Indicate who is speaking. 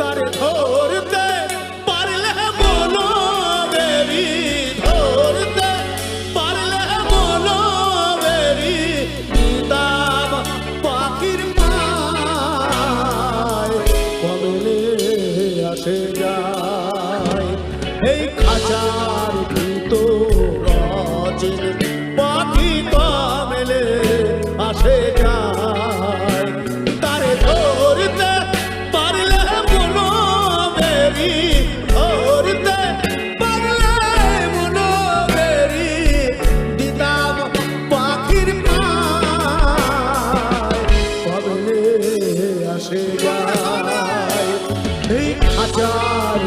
Speaker 1: তারে ধরতে পারলে বলো বেরি, ধরতে পারলে বলো বেরি, দিতাম পাখির পায় কমলে আসে যায়। এই খাঁচার ভিতর অচিন পাখি কমলে আসে যায়। তারে ধরতে পারলে মনো বেরি, ধরতে পারলে মনো বেরি, দিতাম পাখির পায় কমলে আসে যায়। এই খাঁচার